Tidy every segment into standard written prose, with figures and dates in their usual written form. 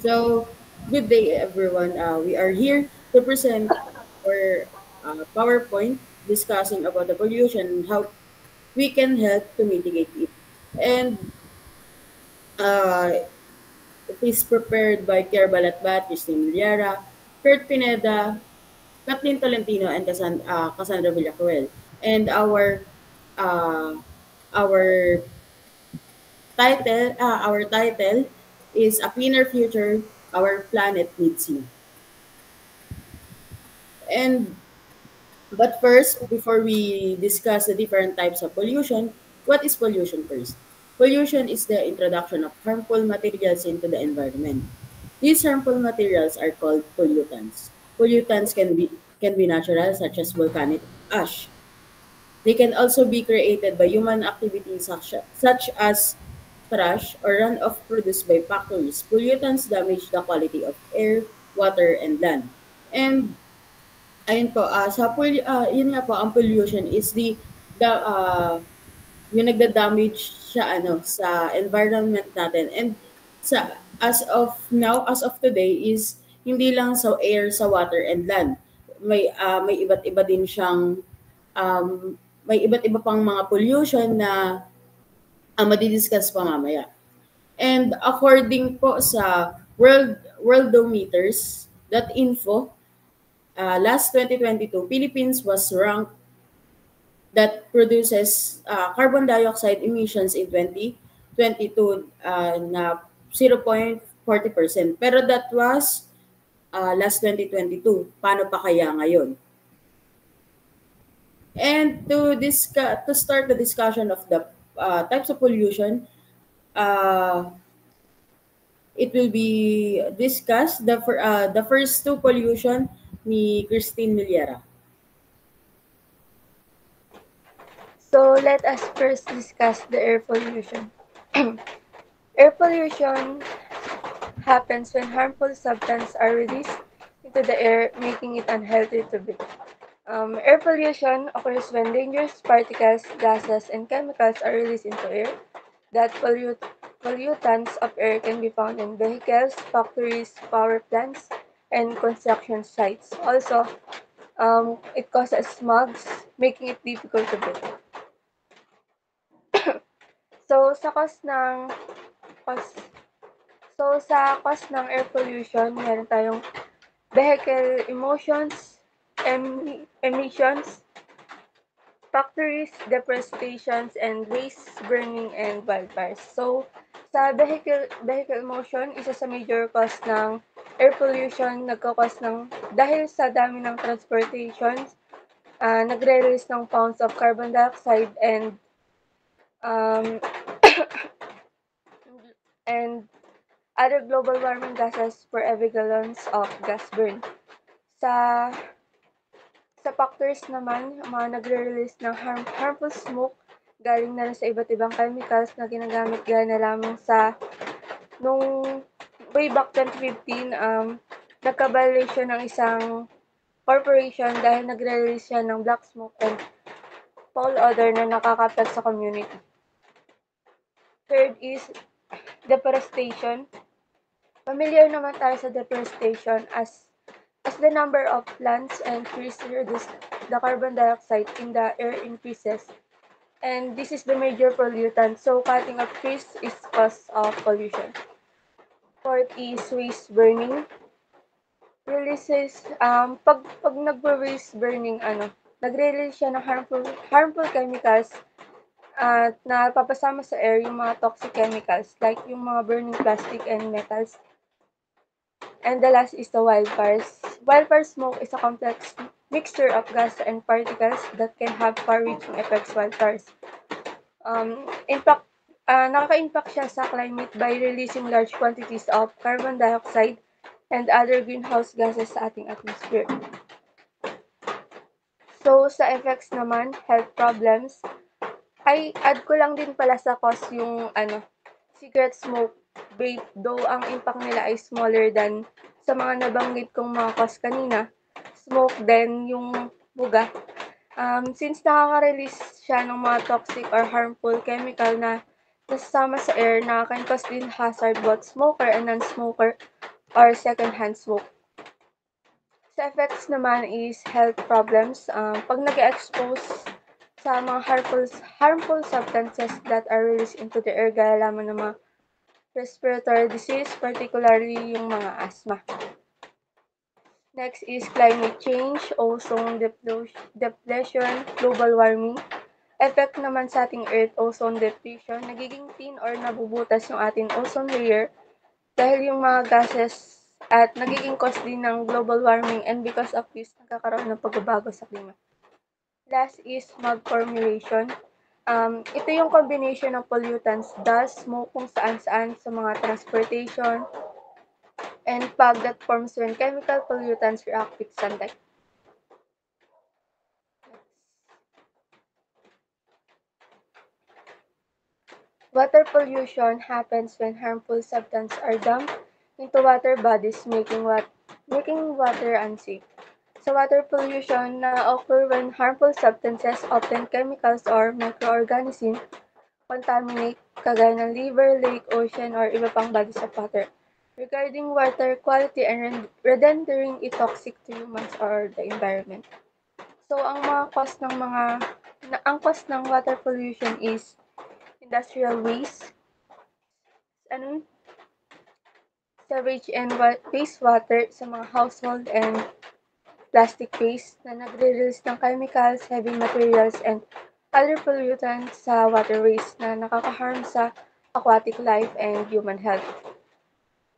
So, good day, everyone. We are here to present our PowerPoint discussing about the pollution and how we can help to mitigate it. And uh, it is prepared by Kier Balatbat, Christine Villara, Kurt Pineda, Kathleen Tolentino, and Cassandra Villacruel. And uh, our our title is A Cleaner Future, Our Planet Needs You. And but first, before we discuss the different types of pollution, what is pollution first? Pollution is the introduction of harmful materials into the environment. These harmful materials are called pollutants. Pollutants can be natural, such as volcanic ash. They can also be created by human activities such as trash or runoff produced by factories. Pollutants damage the quality of air, water, and land. And ayun po, yun nga po, ang pollution is yung nagda-damage siya sa environment natin. And as of today is hindi lang sa air, sa water and land. May iba't iba din siyang may iba't iba pang mga pollution na madi-discuss pa mamaya. And according po sa worldometers.info, last 2022, Philippines was ranked that produces carbon dioxide emissions in 2022 na 0.40%. Pero that was last 2022. Paano pa kaya ngayon? And to start the discussion of the types of pollution, uh, it will be discussed the first two pollution ni Christine Miliera. So let us first discuss the air pollution. Air pollution happens when harmful substances are released into the air, making it unhealthy to breathe. Air pollution occurs when dangerous particles, gases, and chemicals are released into air. That pollutants of air can be found in vehicles, factories, power plants, and construction sites. Also, it causes smogs, making it difficult to breathe. So, cause, sa cause ng air pollution, meron tayong vehicle emissions, factories, deforestation, and waste burning and wildfires. So, sa vehicle emission, isa sa major cause ng air pollution, nagkakos ng dahil sa dami ng transportation, nagre-release ng pounds of carbon dioxide um, and other global warming gases for every gallons of gas burn. Sa sa factors naman, mga nagre-release ng harmful smoke galing na rin sa iba't ibang chemicals na ginagamit gaya na lamang sa nung way back 2015, nagka-violation ng isang corporation dahil nagre-release siya ng black smoke and foul odor na nakaka-affect sa community. Third is deforestation. Familiar naman tayo sa deforestation as the number of plants and trees reduce the carbon dioxide in the air increases. And this is the major pollutant. So cutting of trees is cause of pollution. Fourth is waste burning. Releases pag nagwo-waste burning nagre-release siya ng harmful chemicals at napapasama sa air yung mga toxic chemicals like yung mga burning plastic and metals. And the last is the wildfires. Wildfire smoke is a complex mixture of gas and particles that can have far-reaching effects while fires. Nakaka-impact siya sa climate by releasing large quantities of carbon dioxide and other greenhouse gases sa ating atmosphere. So, sa effects naman, health problems, ay add ko lang din pala sa cause yung cigarette smoke, vape, though ang impact nila ay smaller than sa mga nabanggit kong mga cause kanina. Smoke then yung buga. Since nakaka-release siya ng mga toxic or harmful chemical na nasasama sa air na can cause din hazard both smoker and non-smoker. or secondhand smoke. Sa effects naman is health problems. Pag nag-expose sa mga harmful substances that are released into the air, gaya lamang ng mga respiratory disease, particularly yung mga asthma. Next is climate change, ozone depletion, global warming. Effect naman sa ating Earth, ozone depletion, nagiging thin or nabubutas yung ating ozone layer dahil yung mga gases at nagiging cause din ng global warming, and because of this, nagkakaroon ng pagbabago sa klima. Last is smog formulation. Ito yung combination ng pollutants, dust, smoke kung saan-saan sa mga transportation, and fog that forms when chemical pollutants react with sunlight. Water pollution happens when harmful substances are dumped into water bodies, making water unsafe. Sa water pollution na-occur when harmful substances, often chemicals or microorganisms, contaminate kagaya ng river, lake, ocean, or iba pang bodies of water. Regarding water quality and rendering it toxic to humans or the environment. So, ang cause ng water pollution is industrial waste, sewage and wastewater sa mga household, and plastic waste na nagre-release ng chemicals, heavy materials, and other pollutants sa waterways na nakaka-harm sa aquatic life and human health.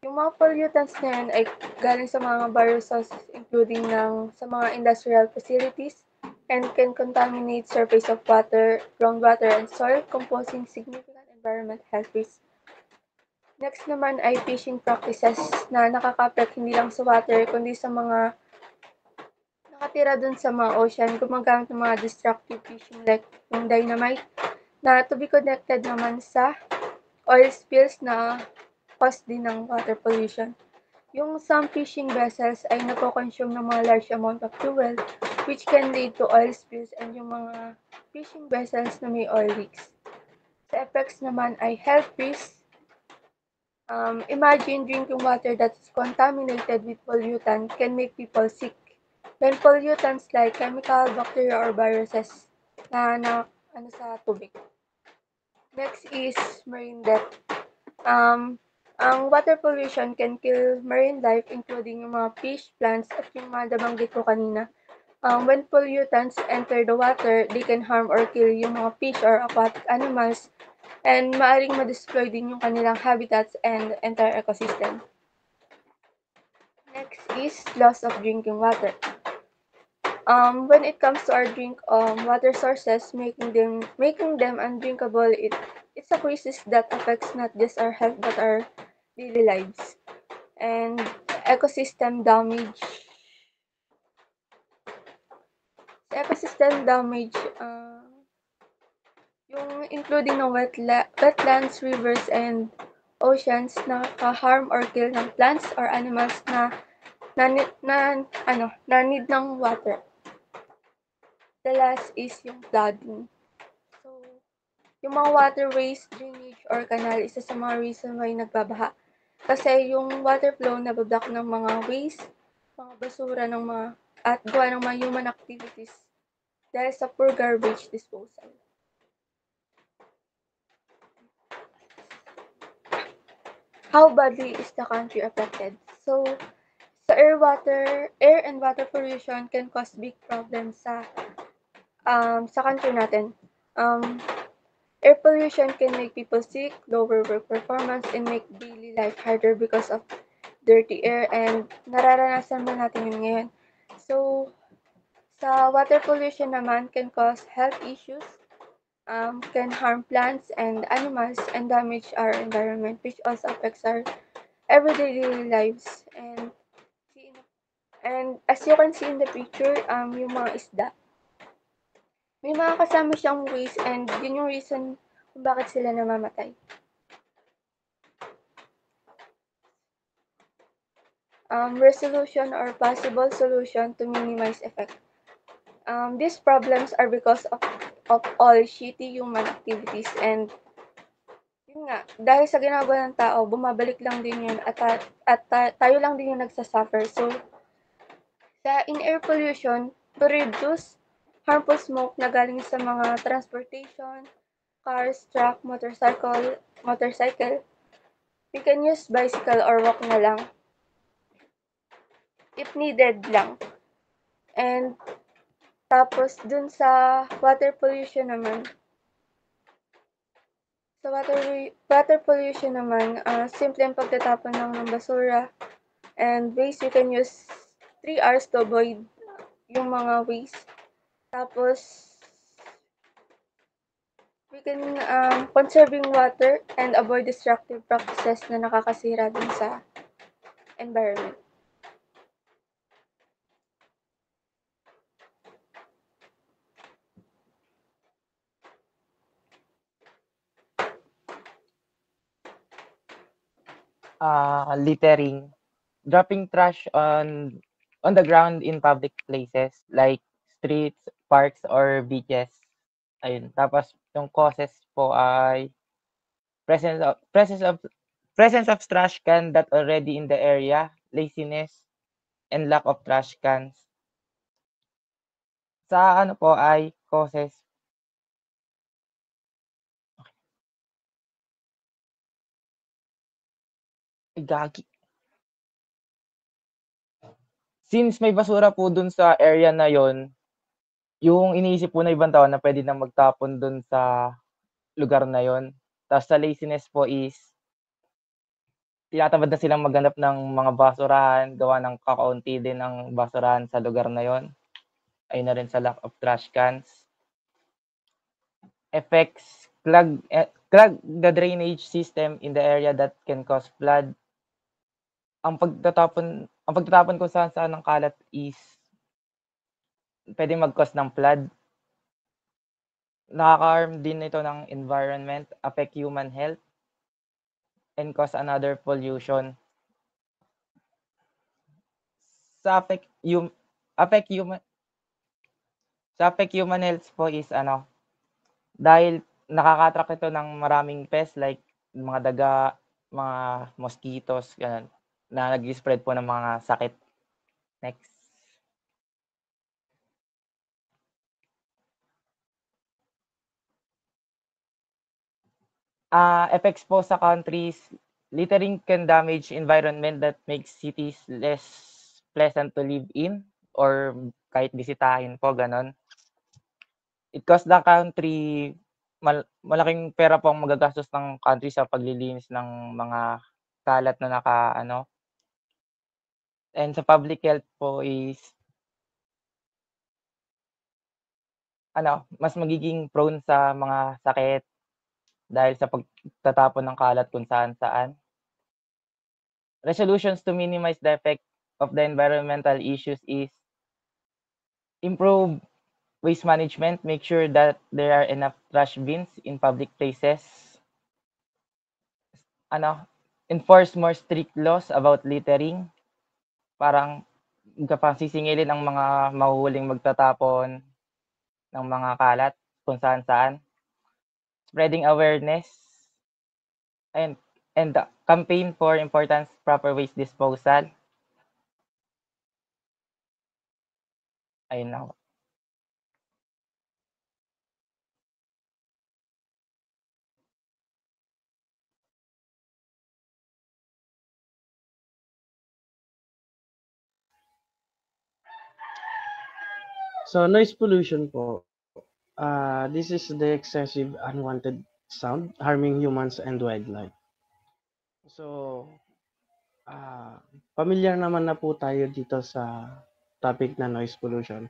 Yung mga pollutants na yan ay galing sa mga various sources including sa mga industrial facilities, and can contaminate surface of water, groundwater, and soil, causing significant environmental health risks. Next naman ay fishing practices na nakaka-apekto hindi lang sa water kundi sa mga nakatira dun sa mga ocean, gumagamit ng mga destructive fishing like yung dynamite na to be connected naman sa oil spills na cause din ng water pollution. Yung some fishing vessels ay nagko-consume ng mga large amount of fuel which can lead to oil spills, and yung mga fishing vessels na may oil leaks. Sa effects naman ay health risks. Imagine drinking water that is contaminated with pollutant can make people sick. When pollutants like chemical, bacteria, or viruses na sa tubig. Next is marine death. Ang water pollution can kill marine life including yung mga fish, plants, at yung mga nabanggit ko kanina. When pollutants enter the water, they can harm or kill yung mga fish or aquatic animals, and maaaring ma-destroy din yung kanilang habitats and entire ecosystem. Next is loss of drinking water. When it comes to our water sources, making them undrinkable, it's a crisis that affects not just our health but our daily lives. And ecosystem damage. Yung including ng wetlands, rivers, and oceans na nakaka-harm or kill ng plants or animals na need ng water. The last is yung flooding. So, yung mga waterways, drainage, or canal, isa sa mga reason why nagbabaha. Kasi yung water flow nabablock ng mga waste, mga basura at gawa ng mga human activities dahil sa poor garbage disposal. How badly is the country affected? So, sa air and water pollution can cause big problems sa country natin. Air pollution can make people sick, lower work performance, and make daily life harder because of dirty air, and nararanasan na natin yun ngayon. So, sa water pollution naman can cause health issues, can harm plants and animals, and damage our environment, which also affects our everyday daily lives. And as you can see in the picture, yung mga isda, may mga kasama siyang waste, and yun yung reason kung bakit sila namamatay. Resolution or possible solution to minimize effect. These problems are because of all shitty human activities, and yun nga, dahil sa ginagawa ng tao, bumabalik lang din yun at tayo lang din yung nagsasuffer. So, sa in-air pollution, to reduce harmful smoke na galing sa mga transportation, cars, truck, motorcycle, we can use bicycle or walk na lang if needed lang. And tapos dun sa water pollution naman, water pollution naman, simpleng pagtatapon lang ng basura and waste, you can use 3 hours to avoid yung mga waste. Tapos, we can conserving water and avoid destructive practices na nakakasira din sa environment. Littering, dropping trash on the ground in public places like streets, parks, or beaches. Ayun. Tapos yung causes po ay presence of presence of presence of trash can that already in the area, laziness, and lack of trash cans. Sa ano po ay causes. Ay, gagi. Since may basura po dun sa area na yon, yung iniisip po na ibang tao na pwede na magtapon dun sa lugar na yon. Tapos sa laziness po is tinatamad na silang maghanap ng mga basurahan, gawa ng kakaunti din ang basurahan sa lugar na yon. Ayun na rin sa lack of trash cans. Effects, clog the drainage system in the area that can cause flood. Ang pagtatapon kung saan-saan ng kalat is pwedeng mag-cause ng flood. Nakaka-harm din ito ng environment, affect human health, and cause another pollution. Sa affect human health po is dahil nakaka-attract ito ng maraming pests like mga daga, mga mosquitoes, ganun, na nag-spread po ng mga sakit. Next. Effects po sa countries, littering can damage environment that makes cities less pleasant to live in or kahit bisitahin po, ganon. It costs the country, malaking pera po ang magagastos ng country sa paglilinis ng mga kalat na and sa public health po is mas magiging prone sa mga sakit dahil sa pagtatapon ng kalat kung saan-saan. Resolutions to minimize the effect of the environmental issues is improve waste management, make sure that there are enough trash bins in public places. Enforce more strict laws about littering. Parang kapag sisingilin ang mga mahuhuling magtatapon ng mga kalat kung saan-saan. Spreading awareness and the campaign for importance proper waste disposal. Ayun na. So noise pollution po. This is the excessive unwanted sound harming humans and wildlife. So familiar naman na po tayo dito sa topic na noise pollution.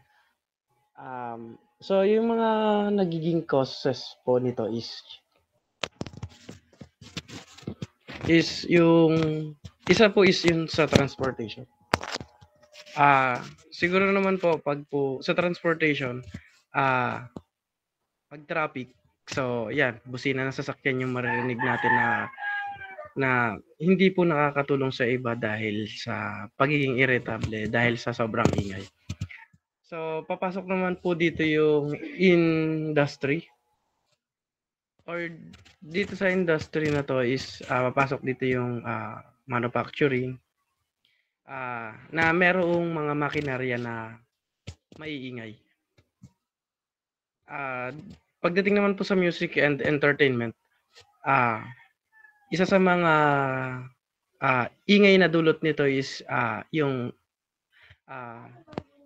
So yung mga nagiging causes po nito is yung isa po is yung sa transportation. Siguro naman po pag po sa transportation, pag traffic, so yan, busina ng sasakyan yung maririnig natin na hindi po nakakatulong sa iba dahil sa pagiging irritable dahil sa sobrang ingay. So papasok naman po dito yung industry. or dito sa industry na to is papasok dito yung manufacturing na merong mga makinarya na maiingay. Pagdating naman po sa music and entertainment, isa sa mga ingay na dulot nito is yung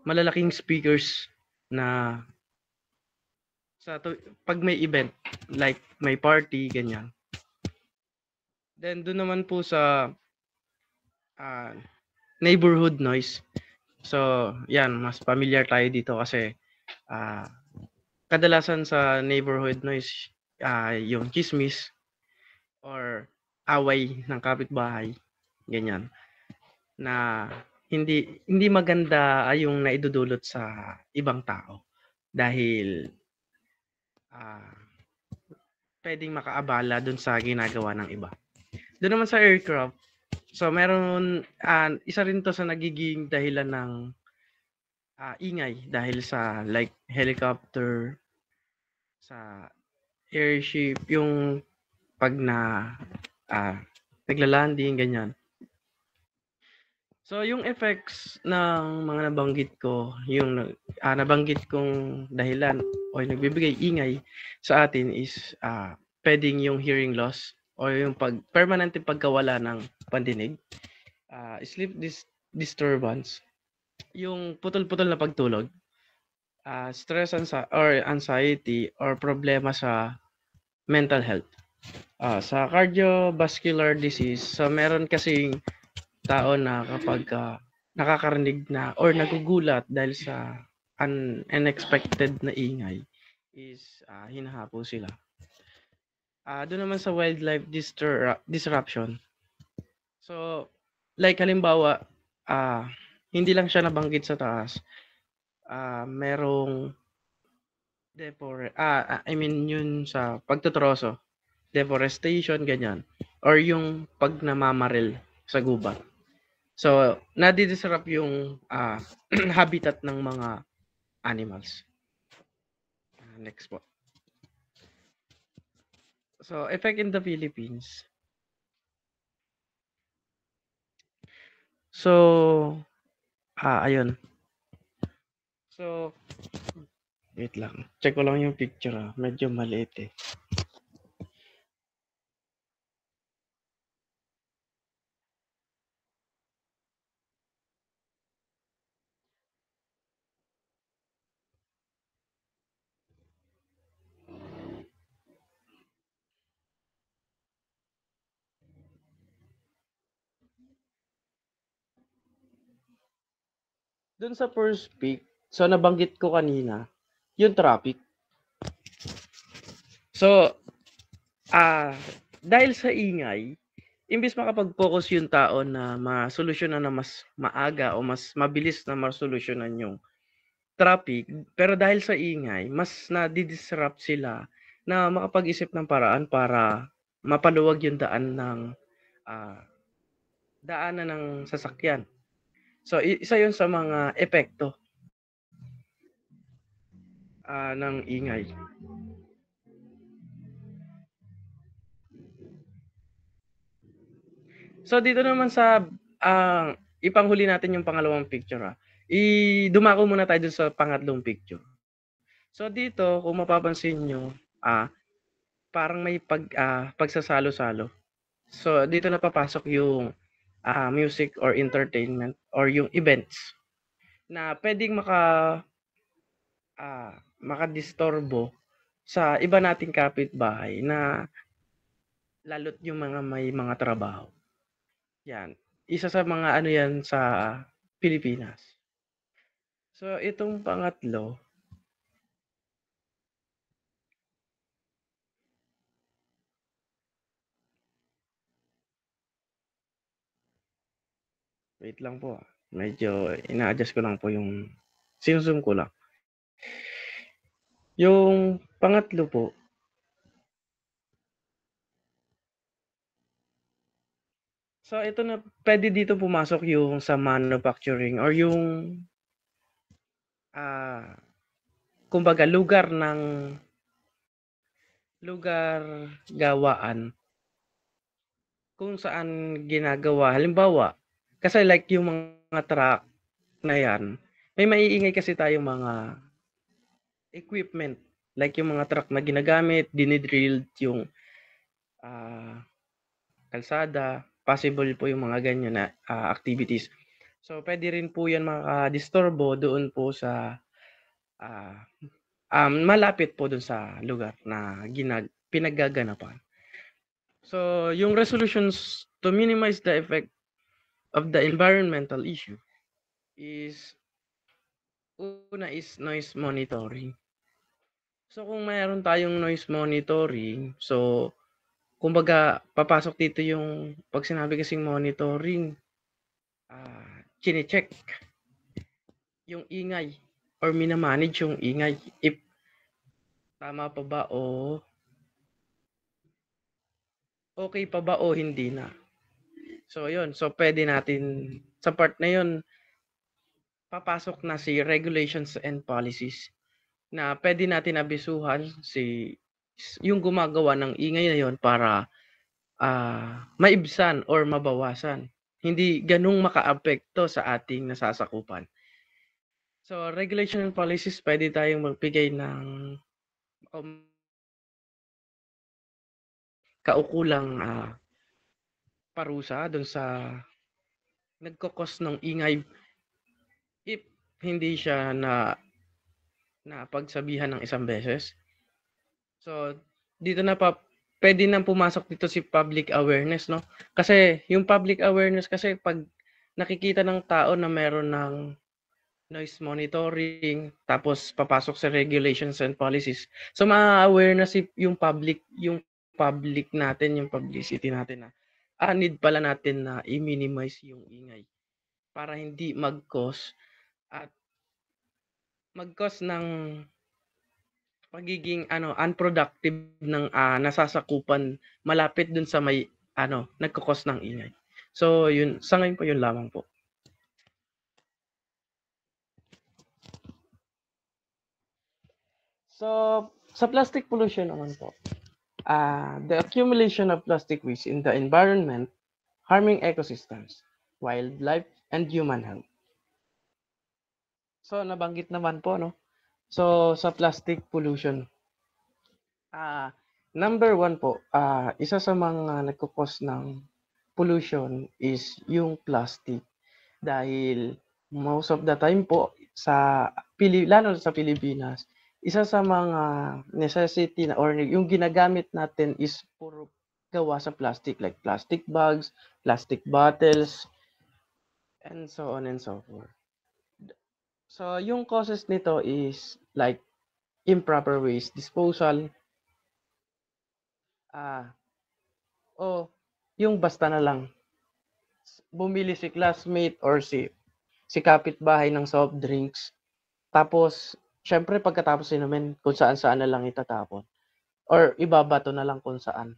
malalaking speakers na pag may event, like may party, ganyan. Then doon naman po sa neighborhood noise. So, yan, mas familiar tayo dito kasi kadalasan sa neighborhood noise, yung chismis or away ng kapitbahay, ganyan, na hindi maganda yung naidudulot sa ibang tao dahil pwedeng makaabala dun sa ginagawa ng iba. Doon naman sa aircraft, so meron isa rin to sa nagiging dahilan ng ingay dahil sa like helicopter, sa airship, yung pag nagla-landing, ganyan. So yung effects ng mga nabanggit ko, yung nabanggit kong dahilan o yung nagbibigay ingay sa atin is pwedeng yung hearing loss o yung permanent pagkawala ng pandinig, sleep disturbance, yung putol-putol na pagtulog, stress or anxiety or problema sa mental health. Sa cardiovascular disease, so meron kasing tao na kapag nakakarinig na or nagugulat dahil sa unexpected na ingay is hinahapo sila. Doon naman sa wildlife disruption. So, like halimbawa, hindi lang siya nabanggit sa taas. Merong yun sa pagtutroso, deforestation, ganyan. Or yung pag namamaril sa gubat. So, nadidisrupt yung habitat ng mga animals. Next po. So, effect in the Philippines. So, ayun. So, wait lang. Check ko lang yung picture. Medyo maliit eh. Doon sa first peak, so nabanggit ko kanina, yung traffic. So, dahil sa ingay, imbis makapag-focus yung tao na masolusyonan na mas maaga o mas mabilis na masolusyonan yung traffic, pero dahil sa ingay, mas nadidisrupt sila na makapag-isip ng paraan para mapaluwag yung daan ng daanan ng sasakyan. So, isa yun sa mga epekto ng ingay. So, dito naman sa ipanghuli natin yung pangalawang picture. Dumako muna tayo dun sa pangatlong picture. So, dito, kung mapapansin nyo, parang may pagsasalo-salo. So, dito na papasok yung music or entertainment or yung events na pwedeng makadistorbo sa iba nating kapitbahay na lalot yung may mga trabaho. Yan. Isa sa mga ano yan sa Pilipinas. So, itong pangatlo, wait lang po. Medyo ina-adjust ko lang po yung sinusum ko lang. Yung pangatlo po, so ito na, pwede dito pumasok yung sa manufacturing or yung kumbaga lugar ng lugar gawaan kung saan ginagawa. Halimbawa, kasi like yung mga truck na yan, may maiingay kasi tayong mga equipment. Like yung mga truck na ginagamit, dinidrilled yung kalsada, possible po yung mga ganyan na activities. So, pwede rin po yan makadisturbo doon po sa malapit po doon sa lugar na pinaggaganapan. So, yung resolutions to minimize the effect of the environmental issue is una is noise monitoring. So, kung mayroon tayong noise monitoring, so, kumbaga, papasok dito yung, pag sinabi kasing monitoring, chine-check yung ingay or minamanage yung ingay. If tama pa ba o okay pa ba o hindi na. So, yun. So, pwede natin, sa part na yun, papasok na si regulations and policies na pwede natin abisuhan yung gumagawa ng ingay na yun para maibsan or mabawasan. Hindi ganung makaapekto sa ating nasasakupan. So, regulation and policies, pwede tayong magbigay ng kaukulang parusa doon sa nagkokos ng ingay if hindi siya na pagsabihan ng isang beses. So, dito na pwede nang pumasok dito si public awareness, no? Kasi yung public awareness kasi pag nakikita ng tao na meron ng noise monitoring, tapos papasok sa regulations and policies. So, ma-aware na yung public natin, yung publicity natin na need pala natin na i-minimize yung ingay para hindi mag-cause ng pagiging unproductive ng nasasakupan malapit dun sa may nagko-cause ng ingay. So, yun, sa ngayon po yun lamang po. So, sa plastic pollution naman po, the accumulation of plastic waste in the environment harming ecosystems, wildlife, and human health. So, nabanggit naman po, no? So, sa plastic pollution, number one po, isa sa mga nagkukos ng pollution is yung plastic. Dahil most of the time po, lalo sa Pilipinas, isa sa mga necessity na or yung ginagamit natin is puro gawa sa plastic, like plastic bags, plastic bottles, and so on and so forth. So, yung causes nito is like improper waste disposal, yung basta na lang bumili si classmate or si kapitbahay ng soft drinks, tapos syempre pagkatapos inumin kung saan na lang itatapon or ibabato na lang kung saan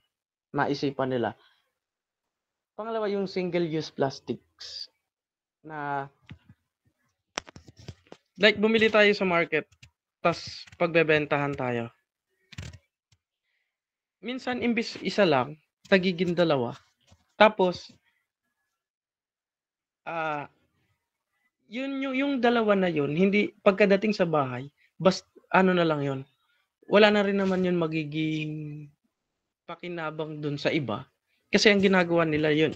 maisipan nila. Pangalawa, yung single-use plastics na like bumili tayo sa market tas pagbebentahan tayo. Minsan imbis isa lang, tagiging dalawa. Tapos yung dalawa na yun, hindi pagkadating sa bahay, na lang yun. Wala na rin naman yun magiging pakinabang dun sa iba. Kasi ang ginagawa nila yun,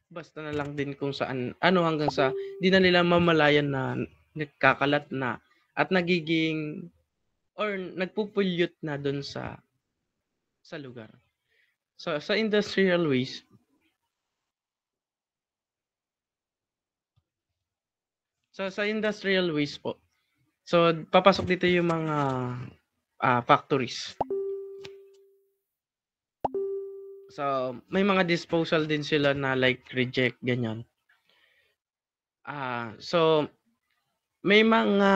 basta na lang din kung saan, hanggang sa di na nila mamalayan na nagkakalat na at nagiging or nagpupulyot na dun sa lugar. So, sa industrial waste, po, so papasok dito yung mga factories. So, may mga disposal din sila na like reject, ganyan. So, may mga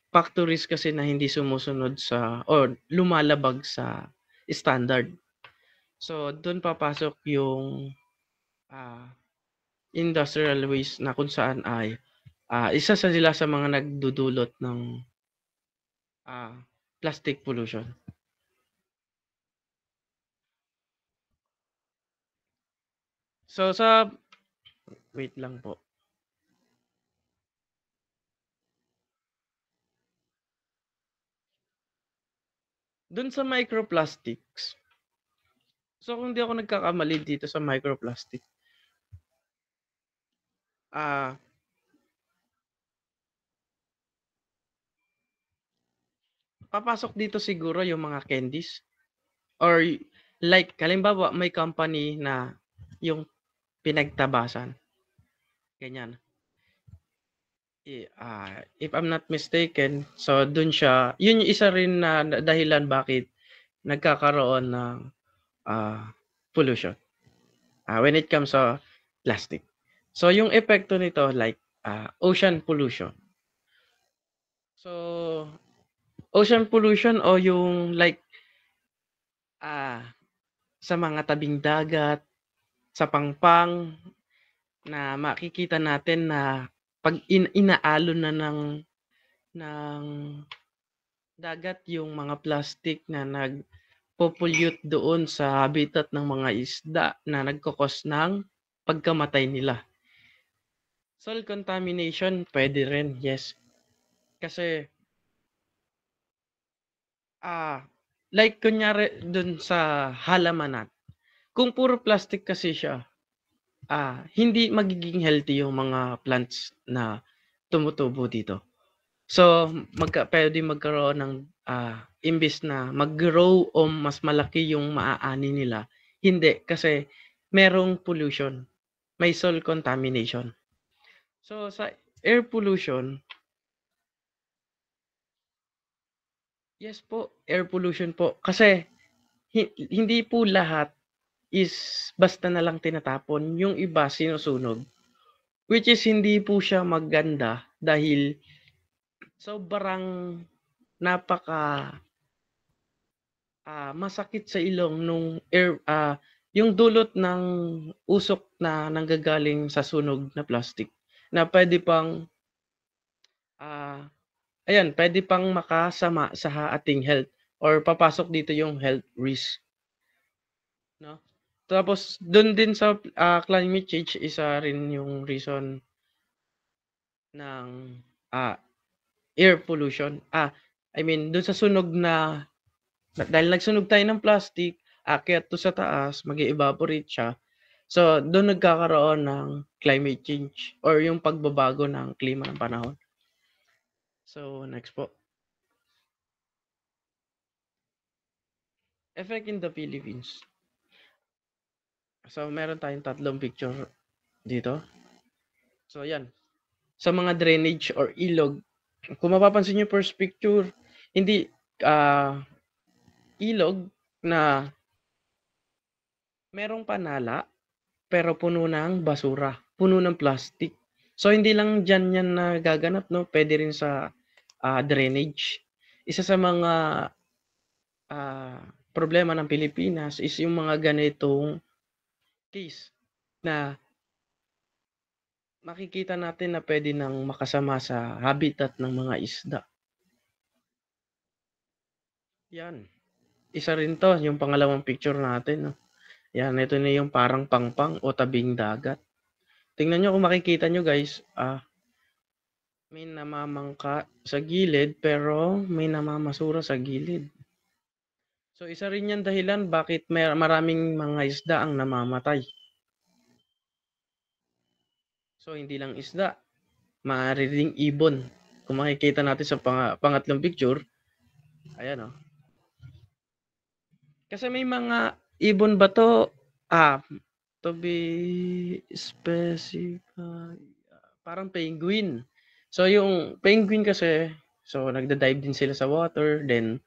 factories kasi na hindi sumusunod or lumalabag sa standard. So, doon papasok yung industrial waste na kung saan ay isa sila sa mga nagdudulot ng plastic pollution. So wait lang po. Dun sa microplastics. So kung di ako nagkakamali dito sa microplastic, papasok dito siguro yung mga candies or like halimbawa may company na yung pinagtabasan. Ganyan. If I'm not mistaken, so dun siya, yun yung isa rin na dahilan bakit nagkakaroon ng pollution when it comes sa plastic. So yung epekto nito like ocean pollution. So ocean pollution o yung like sa mga tabing dagat, sa pangpang na makikita natin na pag inaalon na ng dagat yung mga plastic na nagpo-pollute doon sa habitat ng mga isda na nagkokos ng pagkamatay nila. Soil contamination, pwede rin, yes. Kasi like kunyari dun sa halamanan, kung puro plastic kasi siya, hindi magiging healthy yung mga plants na tumutubo dito. So, pwede magkaroon ng imbis na mag-grow o mas malaki yung maaani nila, hindi kasi merong pollution, may soil contamination. So, sa air pollution, yes po, air pollution po. Kasi hindi po lahat is basta na lang tinatapon. Yung iba sinusunog. Which is hindi po siya maganda dahil sobrang napaka masakit sa ilong nung air yung dulot ng usok na nanggagaling sa sunog na plastic na pwede pang pwede pang makasama sa ating health or papasok dito yung health risk. No? Tapos doon din sa climate change, isa rin yung reason ng air pollution. Doon sa sunog na dahil nagsunog tayo ng plastic, aakyat to sa taas, mag-evaporate siya. So, doon nagkakaroon ng climate change or yung pagbabago ng klima ng panahon. So, next po. Effect in the Philippines. So, meron tayong tatlong picture dito. So, yan. Sa mga drainage or ilog, kung mapapansin nyo first picture, hindi ilog na merong panala pero puno ng basura, puno ng plastic. So, hindi lang dyan yan nagaganap, no? Pwede rin sa drainage. Isa sa mga problema ng Pilipinas is yung mga ganitong case na makikita natin na pwede nang makasama sa habitat ng mga isda. Yan. Isa rin to, yung pangalawang picture natin. No? Yan, ito na yung parang pangpang o tabing dagat. Tingnan nyo kung makikita nyo guys, may namamangka sa gilid pero may namamasura sa gilid. So isa rin yan dahilan bakit maraming mga isda ang namamatay. So hindi lang isda, maaari ring ibon. Kung makikita natin sa pangatlong picture, ayan o. Kasi may mga ibon ba to, to be specified, parang penguin. So yung penguin kasi, so nagda-dive din sila sa water, then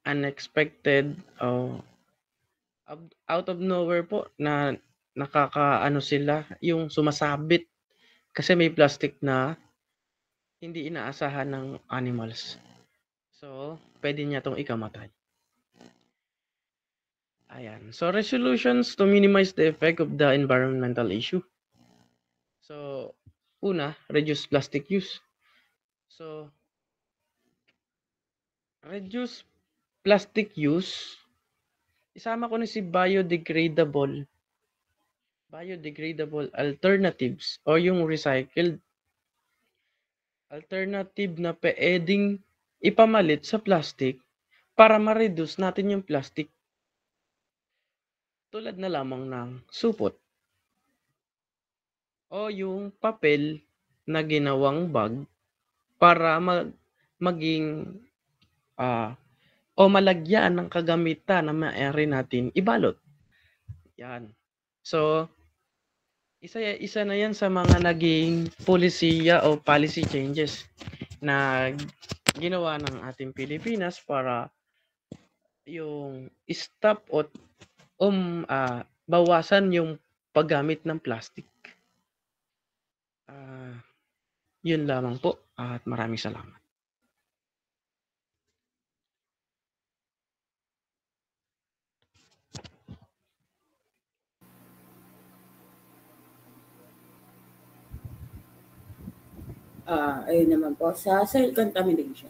unexpected out of nowhere po na nakakaano sila yung sumasabit kasi may plastic na hindi inaasahan ng animals. So, pwede niya tong ikamatay. Ayan. So, resolutions to minimize the effect of the environmental issue. So, una, reduce plastic use. So, reduce plastic use isama ko na si biodegradable alternatives o yung recycled alternative na pwedeng ipamalit sa plastic para ma-reduce natin yung plastic. Tulad na lamang ng supot o yung papel na ginawang bag para maging o malagyan ng kagamitan na maaari natin ibalot. Yan. So, isa na yan sa mga naging polisiya o policy changes na ginawa ng ating Pilipinas para yung stop o bawasan yung paggamit ng plastic. Yun lamang po at maraming salamat. Ayun naman po, sa soil contamination.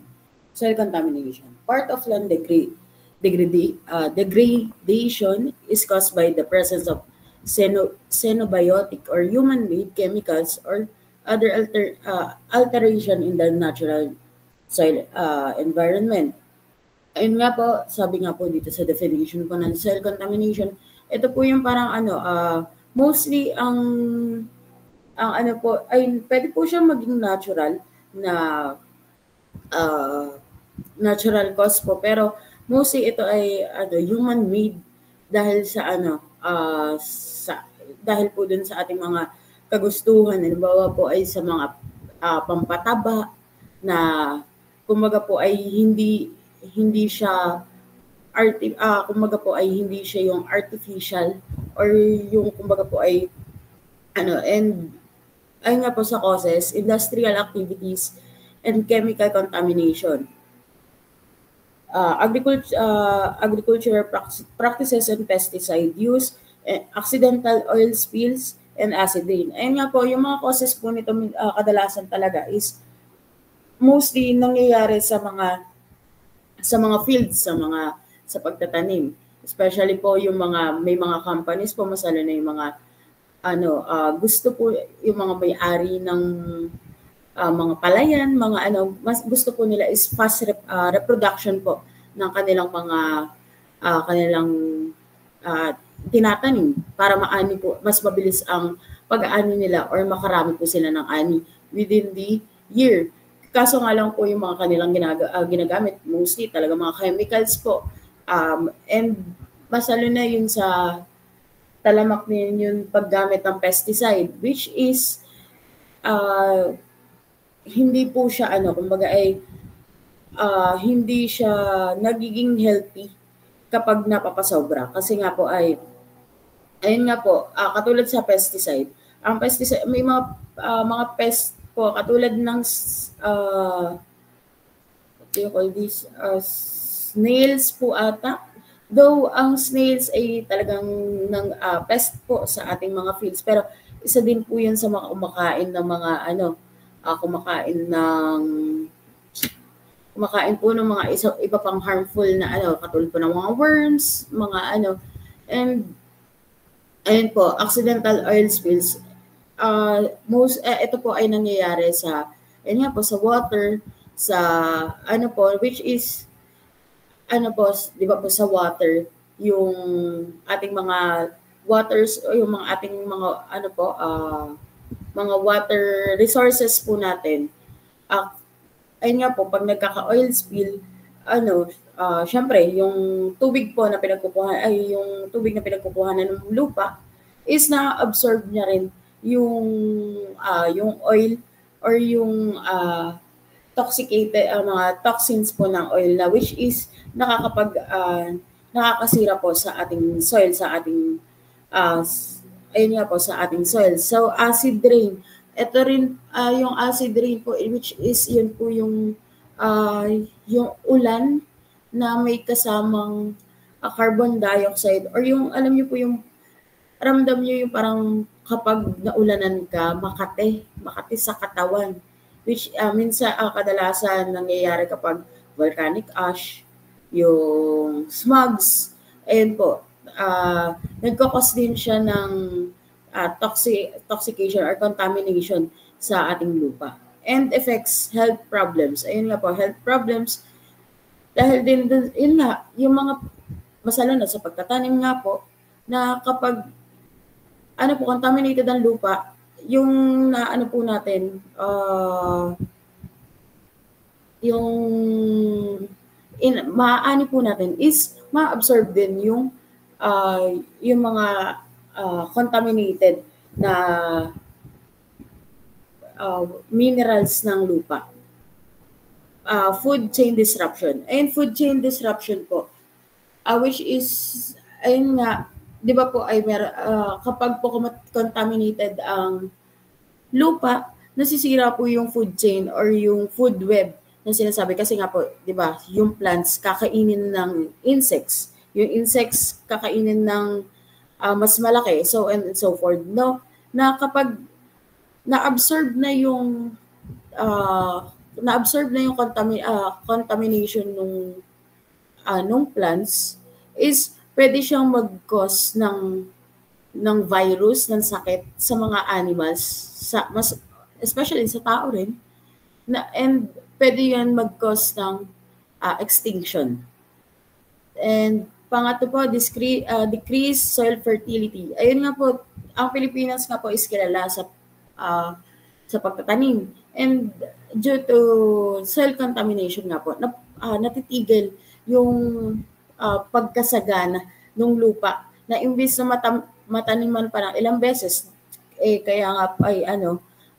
Soil contamination. Part of land degradation is caused by the presence of xenobiotic or human-made chemicals or other alteration in the natural soil environment. Ayun nga po, sabi nga po dito sa definition po ng soil contamination, ito po yung parang mostly ang ano po, ay pwede po siyang maging natural na natural cause po, pero mostly ito ay human-made dahil sa dahil po dun sa ating mga kagustuhan. Halimbawa po ay sa mga pampataba na kumbaga po ay hindi siya kumbaga po ay hindi siya yung artificial or yung kumbaga po ay and ayun nga po sa causes, industrial activities and chemical contamination. Agricultural practices and pesticide use, accidental oil spills, and acid rain. Ayun nga po, yung mga causes po nito kadalasan talaga is mostly nangyayari sa mga fields, sa pagtatanim. Especially po yung may mga companies po, masalo na yung mga gusto po yung mga may-ari ng mga palayan, mas gusto po nila is fast reproduction po ng kanilang mga tinatanim para maani po, mas mabilis ang pag-aani nila or makarami po sila ng ani within the year. Kaso nga lang po yung mga kanilang ginagamit, mostly talaga mga chemicals po. And masalo na yun sa talamak din yung paggamit ng pesticide, which is hindi po siya kumbaga ay hindi siya nagiging healthy kapag napapasobra. Kasi nga po ay ayun nga po, katulad sa pesticide, ang pesticide may mga pest po katulad ng what do you call this, snails po ata. Though ang snails ay talagang pest po sa ating mga fields, pero isa din po 'yan sa mga kumakain ng mga kumakain po ng mga iba pang harmful na katulad po ng mga worms, mga and ayun po, accidental oil spills. Ito po ay nangyayari sa ayun nga po sa water, sa which is po, di ba po sa water, yung ating mga waters o yung mga ating mga mga water resources po natin. Ayun nga po, pag nagkaka-oil spill, syempre, yung tubig po na pinagkukuhanan ng lupa is na-absorb niya rin yung oil or yung mga toxins po ng oil na which is nakakasira po sa ating soil, sa ating ayun nga po sa ating soil. So acid rain, ito rin yung acid rain po, which is yun po yung ulan na may kasamang carbon dioxide or yung alam niyo po yung ramdam niyo yung parang kapag naulanan ka, makate sa katawan. Which minsan kadalasan nangyayari kapag volcanic ash, yung smugs, ayun po. nagkakos din siya ng toxication or contamination sa ating lupa. And affects health problems. Ayun nga po, health problems. Dahil din, yun nga, yung mga masalo na sa pagtatanim nga po, na kapag contaminated ang lupa, yung po natin, maaani po natin is ma-absorb din yung mga contaminated na minerals ng lupa. Food chain disruption. And food chain disruption po, which is, ayun nga, di ba po, ay kapag po contaminated ang lupa, nasisira po yung food chain or yung food web na sinasabi. Kasi nga po, di ba, yung plants kakainin ng insects. Yung insects kakainin ng mas malaki, so and so forth. No? Na kapag na-absorb na yung contamination nung plants, is pwede siyang mag-cause ng virus, ng sakit sa mga animals, especially sa tao rin, and pwede yan mag-cause ng extinction. And pangatlo po, decrease soil fertility. Ayun nga po, ang Pilipinas nga po is kilala sa pagtatanim. And due to soil contamination nga po, natitigil yung pagkasagana ng lupa na imbis na mataniman pa ng ilang beses, kaya nga ay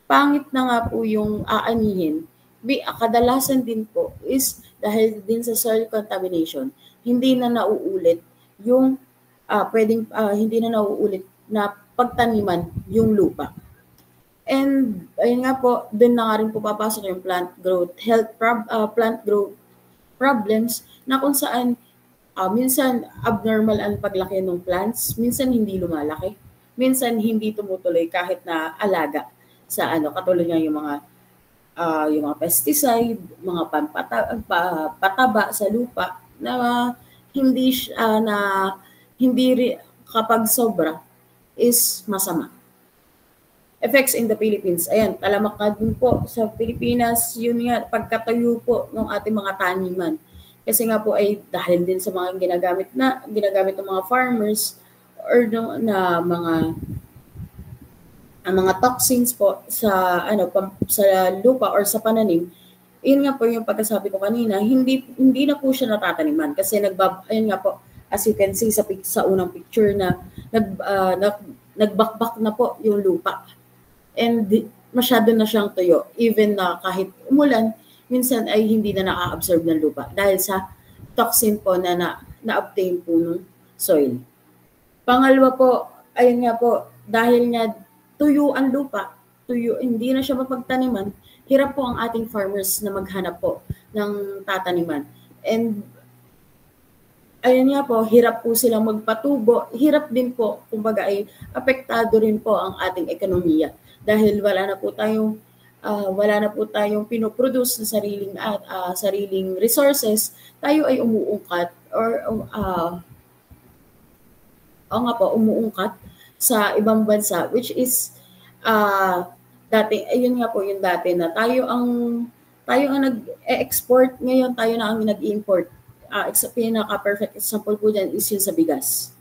pangit na nga po yung aanihin. Kadalasan din po is dahil din sa soil contamination, hindi na nauulit yung hindi na nauulit na pagtaniman yung lupa. And ayun nga po, doon na nga rin po papasok yung plant growth problems na kung saan minsan abnormal ang paglaki ng plants, minsan hindi lumalaki, minsan hindi tumutuloy kahit na alaga sa katulad nga yung mga pesticide, mga pataba sa lupa na hindi kapag sobra is masama. Effects in the Philippines. Ayan, talamak na din po sa Pilipinas, yun nga, pagkatayo po ng ating mga taniman. Kasi nga po ay dahil din sa mga ginagamit ng mga farmers or na mga toxins po sa sa lupa or sa pananim. Yun nga po yung pagkasabi ko kanina, hindi na po siya natataniman kasi ayun nga po, as you can see sa unang picture na nagbakbak na po yung lupa. And masyado na siyang tuyo. Even na kahit umulan, minsan ay hindi na naka-absorb ng lupa dahil sa toxin po na na-obtain po ng soil. Pangalawa po, ayun nga po, dahil nga tuyo ang lupa, hindi na siya mapagtaniman, hirap po ang ating farmers na maghanap po ng tataniman. And ayun nga po, hirap po silang magpatubo, hirap din po, kumbaga ay apektado rin po ang ating ekonomiya dahil wala na po tayong pinoproduce na sariling resources, tayo ay umuungkat or umuungkat sa ibang bansa, which is dati, ayun nga po yung dati na tayo ang nag-export, ngayon tayo na ang nag-import. Pinaka-perfect example po dyan is yun sa bigas.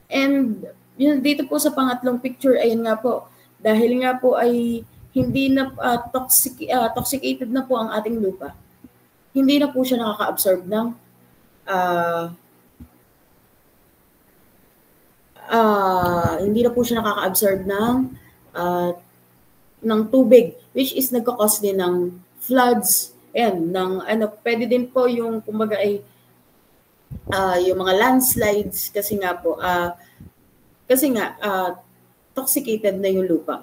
And yun, dito po sa pangatlong picture, ayun nga po, dahil nga po ay hindi na toxicated na po ang ating lupa, hindi na po siya nakaka-absorb ng ng tubig, which is nagkakos din ng floods, and pwede din po yung kumbaga ay yung mga landslides kasi nga toxicated na yung lupa.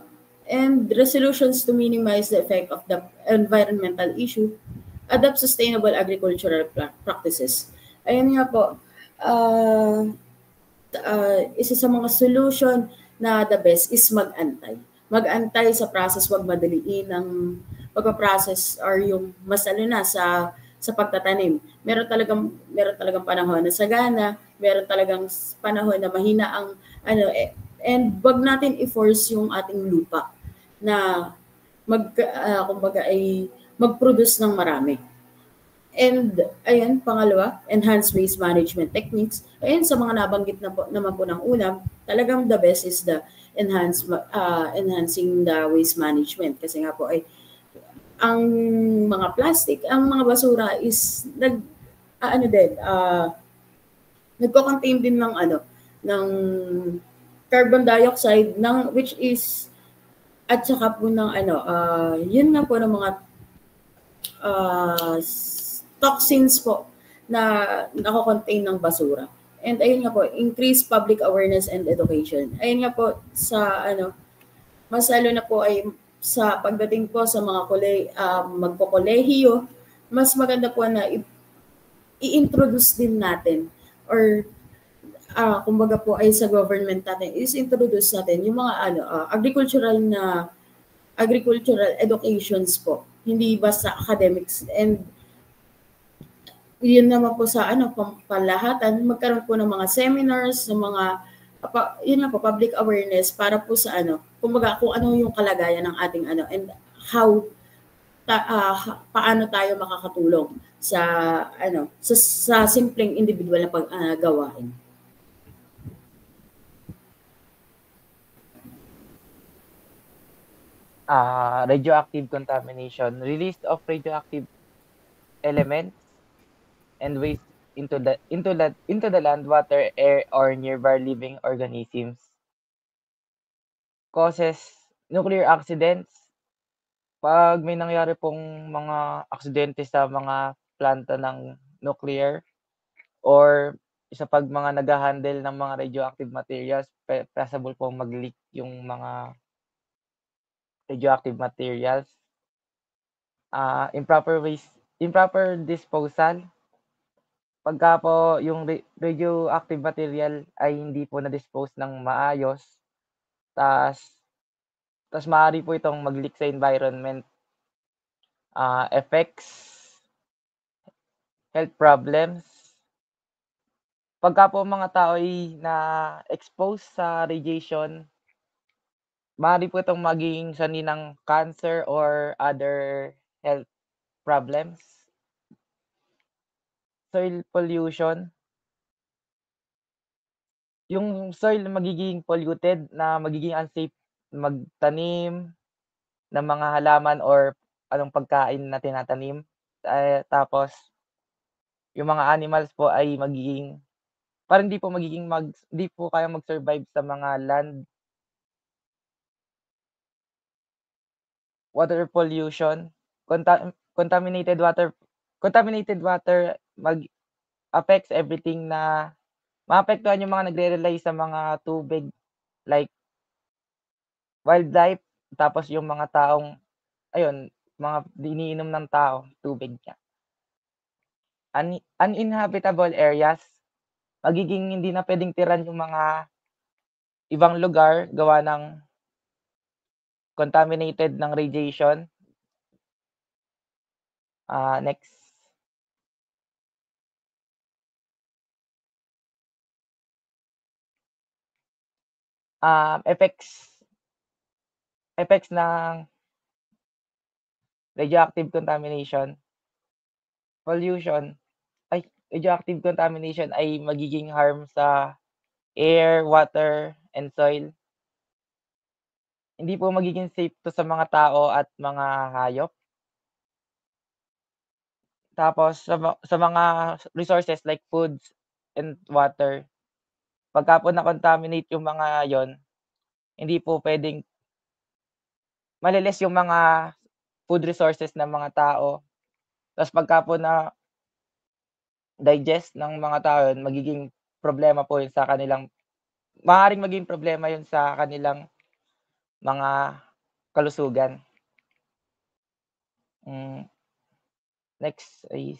And resolutions to minimize the effect of the environmental issue, adopt sustainable agricultural practices. Ayun nga po, isa sa mga solution na the best is mag-antay. Mag-antay sa process, wag madaliin ang pagpa-process or yung masalo na sa sa pagtatanim. Meron talagang panahon na sagana, meron talagang panahon na mahina ang ano and wag natin i-force yung ating lupa na kumbaga ay mag-produce ng marami. And ayan, pangalawa, enhanced waste management techniques. Ayan, sa mga nabanggit na po, naman po ng una, talagang the best is the enhancing the waste management. Kasi nga po ay ang mga plastic, ang mga basura is nagko-contain din ng ng carbon dioxide which is at saka po ng yun nga po ng mga toxins po na nako-contain ng basura. And ayun nga po, increase public awareness and education. Ayun nga po mas lalo na po ay sa pagdating po sa mga magkokolehiyo, mas maganda po na i-introduce din natin or kumbaga po ay sa government natin is introduce natin yung mga agricultural educations po, hindi basta academics. And yun naman po sa palahatan, magkaroon po ng mga seminars, ng mga yun nga po, public awareness para po sa kumbaga kung ano yung kalagayan ng ating and how paano tayo makakatulong sa sa simpleng individual na gawain. Radioactive contamination, release of radioactive elements and waste into the land, water, air, or nearby living organisms. Causes nuclear accidents. Pag may nangyari pong mga aksidente sa mga planta ng nuclear or sa pag mga nag-handle ng mga radioactive materials, possible pong mag-leak yung mga radioactive materials. Improper disposal. Pagka po yung radioactive material ay hindi po na-dispose ng maayos, tas maaari po itong mag-leak sa environment. Effects, health problems. Pagka po mga tao ay na-expose sa radiation, maaari po itong maging sanhi ng cancer or other health problems. Soil pollution. Yung soil magiging polluted, na magiging unsafe magtanim ng mga halaman or anong pagkain na tinatanim. Tapos yung mga animals po ay parang hindi po kayang mag-survive sa mga land. Water pollution, contaminated water affects everything na maapektuhan yung mga nagre-rely sa mga tubig like wildlife, tapos yung mga taong mga iniinom ng tao, tubig niya. Uninhabitable areas, magiging hindi na pwedeng tiran yung mga ibang lugar gawa ng contaminated ng radiation. Next. Effects ng radioactive contamination. Radioactive contamination ay magiging harm sa air, water, and soil. Hindi po magiging safe to sa mga tao at mga hayop. Tapos sa mga resources like foods and water, pagka po na-contaminate yung mga yon, hindi po pwedeng malilis yung mga food resources ng mga tao. Tapos pagka po na digest ng mga tao yun, magiging problema po yun sa kanilang, maaaring maging problema yun sa kanilang mga kalusugan. Next is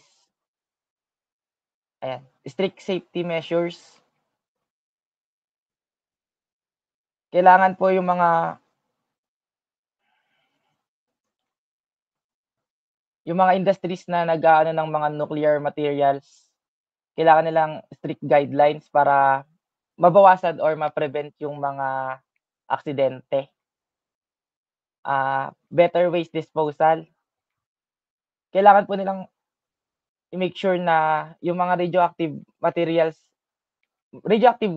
strict safety measures. Kailangan po yung mga yung mga industries na nag-aano ng mga nuclear materials, kailangan nilang strict guidelines para mabawasan or ma-prevent yung mga aksidente. Better waste disposal. Kailangan po nilang i-make sure na yung mga radioactive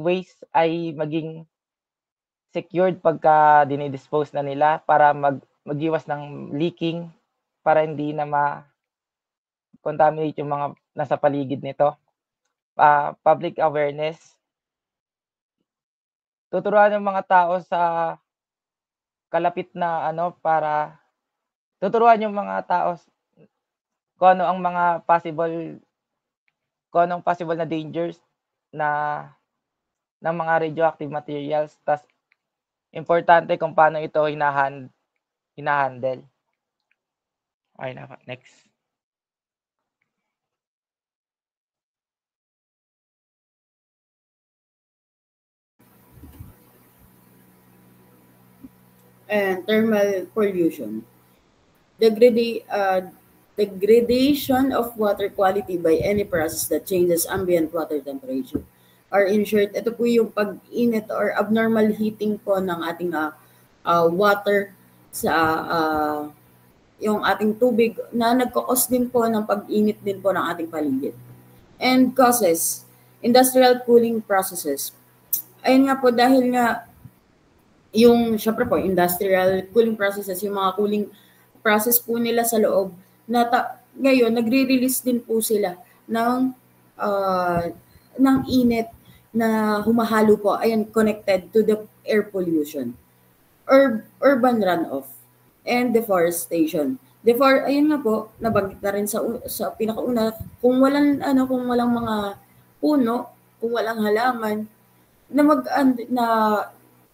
waste ay maging secured pagka dinidispose na nila para mag-iwas ng leaking para hindi na ma-contaminate yung mga nasa paligid nito. Public awareness. Tuturuan yung mga tao sa kalapit na para tuturuan yung mga tao kung anong possible na dangers na ng mga radioactive materials. Tas importante kung paano ito hinahandle. Okay na po, next. And thermal pollution. Degradation of water quality by any process that changes ambient water temperature. Or in short, ito po yung pag-init or abnormal heating po ng ating water sa yung ating tubig na nagkakos din po ng pag-init din po ng ating paligid. And causes, industrial cooling processes. Ayun nga po, dahil nga yung, syempre po, industrial cooling processes, yung mga cooling process po nila sa loob, ngayon, nagre-release din po sila ng init na humahalo po, ayan, connected to the air pollution, urban runoff, and deforestation. Ayun nga po, nabanggit na rin sa pinakauna, kung walang mga puno, kung walang halaman,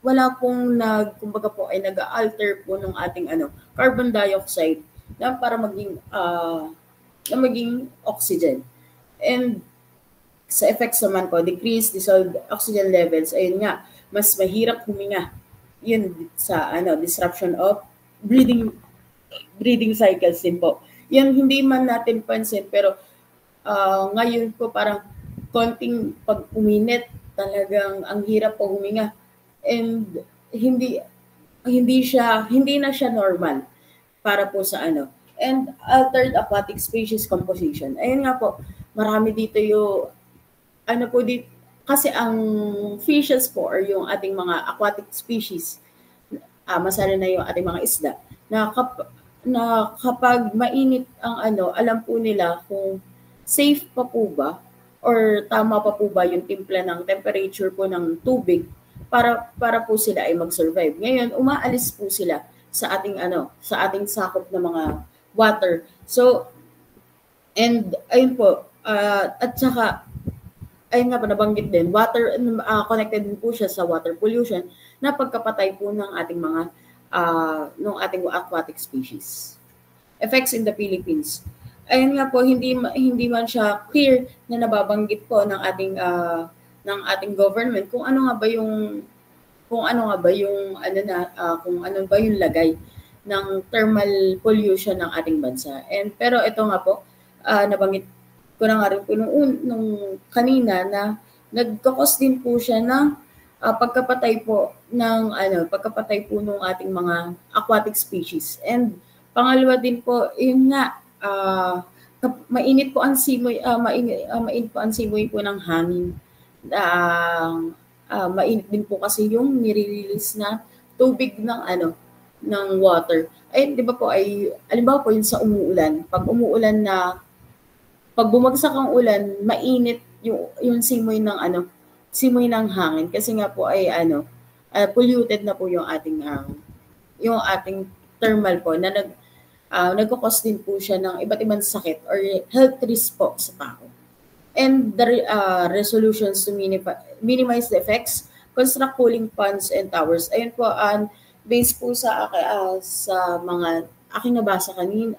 wala pong kumbaga po ay nag-alter po ng ating carbon dioxide na para maging oxygen. And sa effects naman po, decrease dissolved oxygen levels, ayun nga, mas mahirap huminga. Yun sa disruption of breathing cycles din po. Yan hindi man natin pansin, pero ngayon po parang konting pag uminit, talagang ang hirap po huminga. And hindi na siya normal para po sa And altered aquatic species composition. Ayun nga po, marami dito yung kasi ang fishes po or yung ating mga aquatic species, masala na yung ating mga isda, na kapag mainit ang alam po nila kung safe pa po ba or tama pa po ba yung timpla ng temperature po ng tubig para po sila ay mag-survive. Ngayon, umaalis po sila sa ating sakop na mga water. So, and ayun po, at saka ayun nga po, nabanggit din, water, connected din po siya sa water pollution na pagkapatay po ng ating mga ng ating aquatic species. Effects in the Philippines. Ayun nga po, hindi man siya clear na nababanggit po ng ating government kung ano ba yung lagay ng thermal pollution ng ating bansa. And pero ito nga po, nabanggit ko na nga rin po nung kanina na nagkakos din po siya ng pagkapatay po ng ng ating mga aquatic species. And pangalawa din po, yun nga, mainit po ang simoy po ng hangin. Mainit din po kasi yung nire-release na tubig ng water. Ay, di ba po, alimbawa po yun sa umuulan. Pag bumagsak ang ulan, mainit yung simoy ng hangin kasi nga po ay polluted na po yung ating thermal po na nagkakos din po siya ng iba't ibang sakit or health risk po sa tao. And the resolutions to minimize the effects, construct cooling ponds and towers. Ayun po, based po sa mga aking nabasa kanina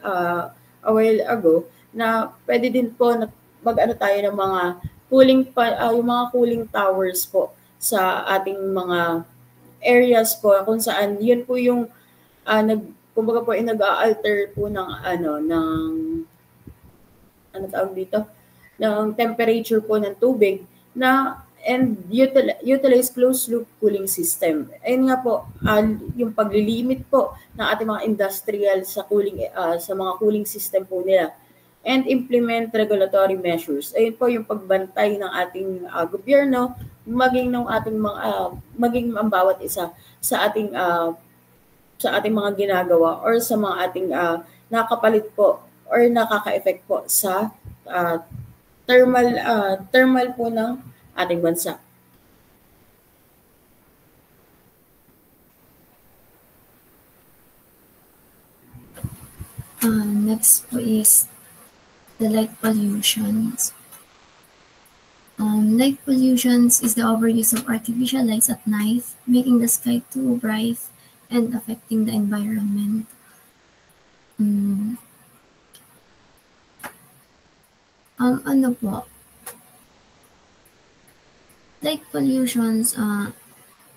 a while ago, na pwede din po tayo ng mga yung mga cooling towers po sa ating mga areas po kung saan yun po yung kumbaga po ay nag-a-alter po ng tawag dito, ng temperature po ng tubig and utilize closed loop cooling system. Ayun nga po, yung paglilimit po ng ating mga industrial sa sa mga cooling system po nila, and implement regulatory measures. Ayun po yung pagbantay ng ating gobyerno, maging ang bawat isa sa ating mga ginagawa or sa mga ating nakapalit po or nakaka-effect po sa thermal po ng ating bansa. Next po is the light pollutions. Light pollutions is the overuse of artificial lights at night, making the sky too bright and affecting the environment. Ano po? Light pollutions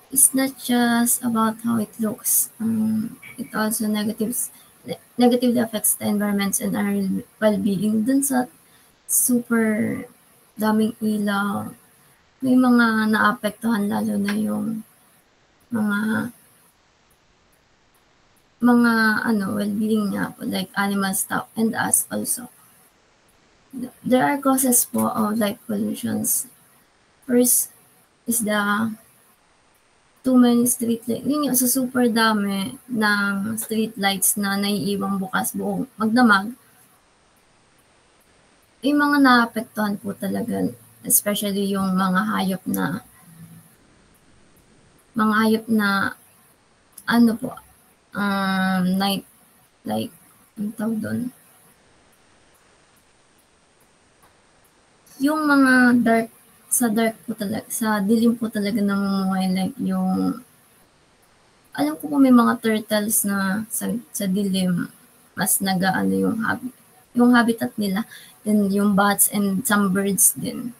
is not just about how it looks. It also negatively affects the environment and our well-being. Dun sa super daming ilaw, may mga naapektuhan, lalo na yung mga well-being nga po, like animals, stuff, and us also. There are causes po of light pollutions. First is the too many street lights. Yun yung super dami ng street lights na naiiwang bukas buong magdamag. Yung mga naapektuhan po talaga, especially yung mga hayop na night, like, ang tawag doon? Yung mga dark po talaga, sa dilim po talaga namumuhay, like yung, alam ko po may mga turtles na sa dilim, mas yung habitat nila, then yung bats and some birds din.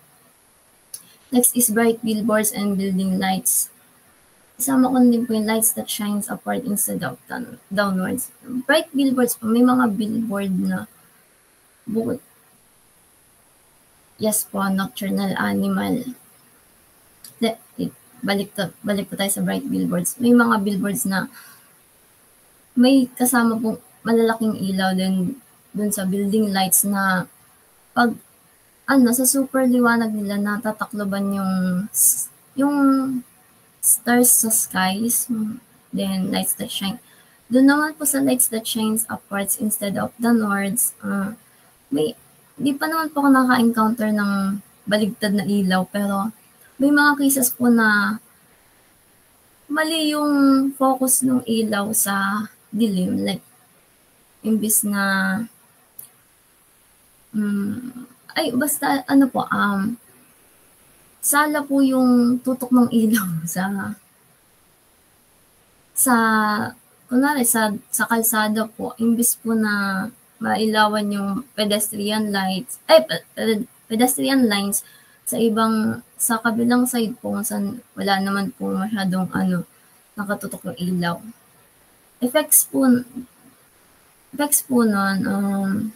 Next is bright billboards and building lights. Isama ko din po yung lights that shines upward instead of downwards. Bright billboards po, may mga billboard na bukod. Yes po, nocturnal animal. Balik po tayo sa bright billboards. May mga billboards na may kasama pong malalaking ilaw din dun sa building lights na pag sa super liwanag nila natatakloban yung stars sa skies, then lights that shine. Doon naman po sa lights that shines upwards instead of downwards, di pa naman po ako naka-encounter ng baligtad na ilaw, pero may mga cases po na mali yung focus ng ilaw sa dilim, like imbis na sala po yung tutok ng ilaw kunwari sa kalsada po, imbis po na mailawan yung pedestrian lines sa kabilang side po, saan wala naman po masyadong nakatutok ng ilaw. Effects po nun,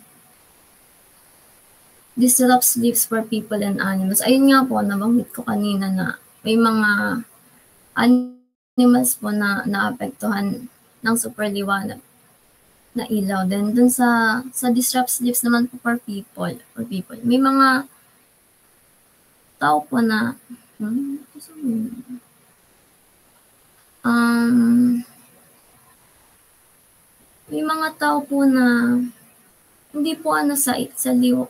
disrupts sleeps for people and animals. Ayun nga po, nabanggit ko kanina na may mga animals po na naapektuhan ng super liwanag na ilaw. Then dun sa disrupt sleeps naman po for people. May mga tao po na may mga tao po na hindi po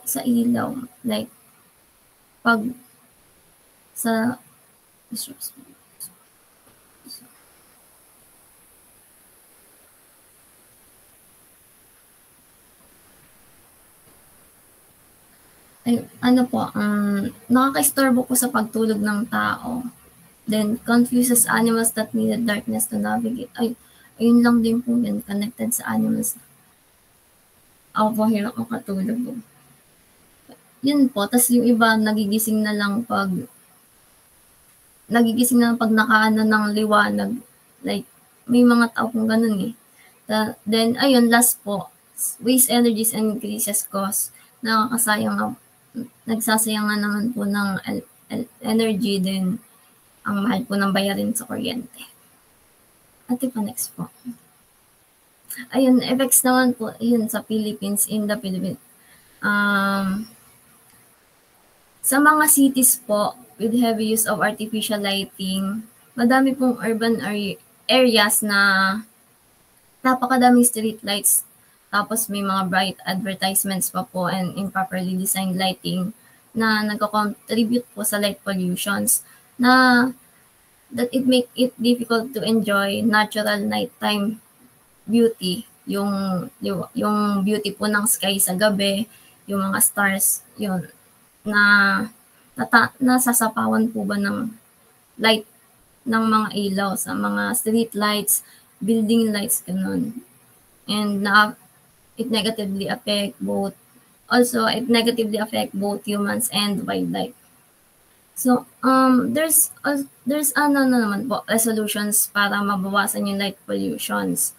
sa ilaw, like pag sa nakaka-istorbo po sa pagtulog ng tao. Then confuses animals that needed darkness to navigate. Ayun lang din po yan, connected sa animals. Ako po, hirap makatulog po. Yun po, tas yung iba nagigising na lang pag nakaano ng liwanag. Like, may mga tao pong ganun eh. Then, ayun, last po, waste energies and increases cost. Nagsasayang nga naman po ng energy, din ang mahal po ng bayarin sa kuryente. At pa next po. Ayun, effects naman po, yun sa Philippines, in the Philippines. Sa mga cities po, with heavy use of artificial lighting, madami pong urban areas na napakadaming street lights. Tapos may mga bright advertisements pa po and improperly designed lighting na nagko-contribute po sa light pollutions na that it make it difficult to enjoy natural nighttime beauty, yung beauty po ng sky sa gabi, yung mga stars, yun, na nasasapawan po ba ng light ng mga ilaw sa mga street lights, building lights, ganun. And it negatively affect both humans and wildlife. So, there's naman po resolutions para mabawasan yung light pollutions.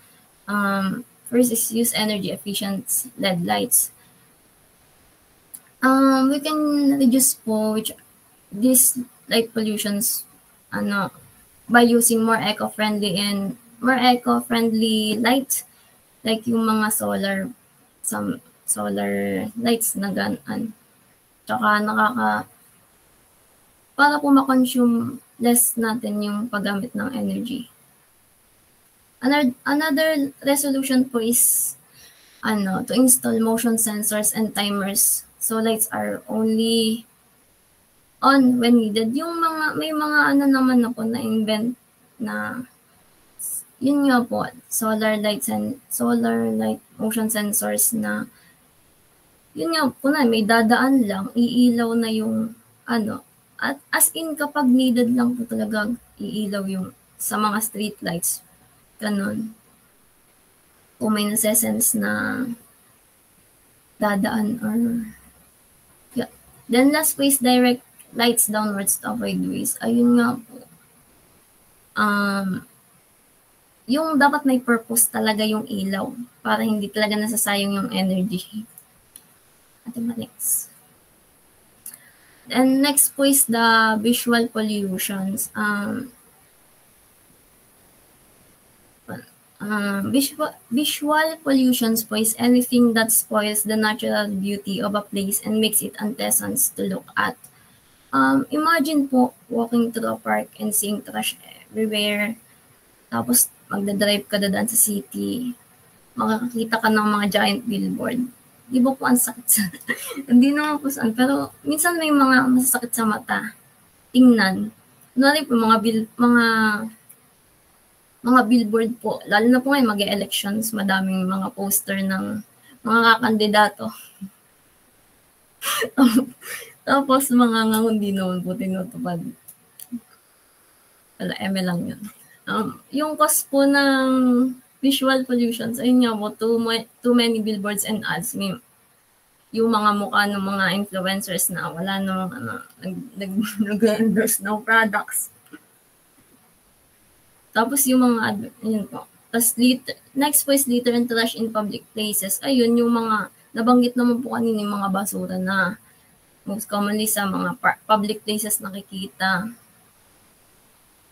First is use energy efficient LED lights. We can reduce po these light pollutions by using more eco-friendly lights, like yung mga solar lights na ganan. Tsaka para po ma-consume less natin yung paggamit ng energy. Another resolution po is to install motion sensors and timers so lights are only on when needed. May mga naman na po na-invent na yun nga po, solar light motion sensors na yun nga po na may dadaan lang, iilaw na yung at as in kapag needed lang po talaga iilaw yung sa mga street lights. Ganon. Kung may nasa-sense na dadaan or yeah. Then last po is direct lights downwards to avoid waste. Ayun nga po. Yung dapat may purpose talaga yung ilaw para hindi talaga nasasayang yung energy. At next. And next po is the visual pollutions. Visual pollutions po is anything that spoils the natural beauty of a place and makes it unpleasant to look at. Imagine po walking through a park and seeing trash everywhere. Tapos magdadrive ka dadaan sa city. Makakakita ka ng mga giant billboard. Di ba po ang sakit sa... Hindi naman po saan. Pero minsan may mga masasakit sa mata. Tingnan. Kunwari po mga billboard po. Lalo na po ngayon mag-elections. Madaming mga poster ng mga kakandidato. Tapos mga hindi naman po tinutupad. Wala, eme lang yun. Yung cause po ng visual pollutions, ayun nga po, too many billboards and ads. Yung mga mukha ng mga influencers na wala namang nag-endorse ng products. Tapos yung mga, yun po. Tapos next po is litter and trash in public places. Ayun, yung mga, nabanggit naman po kanina yung mga basura na most commonly sa mga public places nakikita.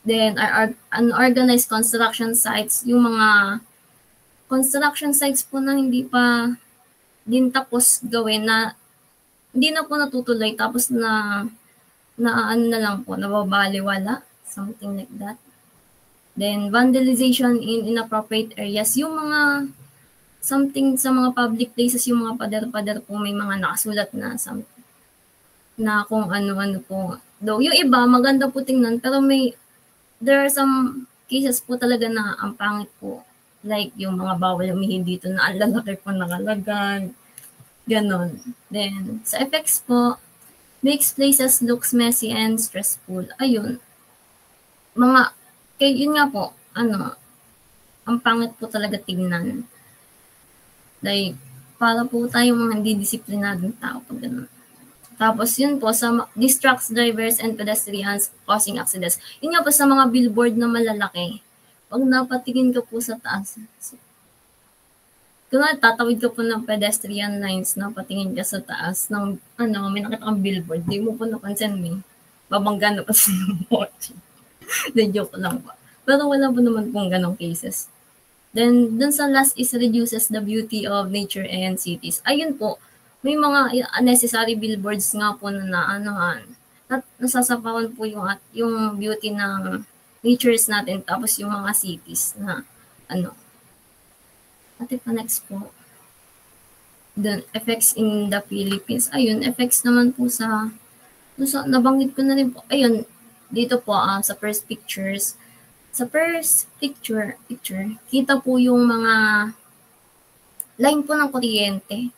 Then, unorganized construction sites, yung mga construction sites po na hindi pa din tapos gawin na hindi na po natutuloy tapos na lang po, nababaliwala, something like that. Then, vandalization in inappropriate areas, yung mga something sa mga public places, yung mga pader-pader po may mga nakasulat na something na kung ano-ano po. Though, yung iba, maganda po tingnan, pero there are some cases po talaga na ang pangit po. Like yung mga bawal umihi dito na ang lalaki po nakalagan. Ganon. Then, sa effects po, makes places looks messy and stressful. Ayun. Yun nga po, ang pangit po talaga tingnan. Like, para po tayo mga hindi disiplinadong tao pag ganon. Tapos yun po, distracts drivers and pedestrians causing accidents. Yun nga po sa mga billboard na malalaki. Pag napatingin ka po sa taas, kunwari tatawid ka po ng pedestrian lines na patingin ka sa taas ng may nakita kang billboard, di mo po napansin, babangga na kasi yung kotse. De joke lang po. Pero wala po naman pong ganong cases. Then, dun sa last is reduces the beauty of nature and cities. Ayun po, may mga unnecessary billboards nga po na nasasapawan po yung beauty ng natures natin, tapos yung mga cities na Ate pa next po. Then, effects in the Philippines. Ayun, effects naman po sa nabanggit ko na rin po. Ayun, dito po sa first pictures. Sa first picture, kita po yung mga line po ng kuryente.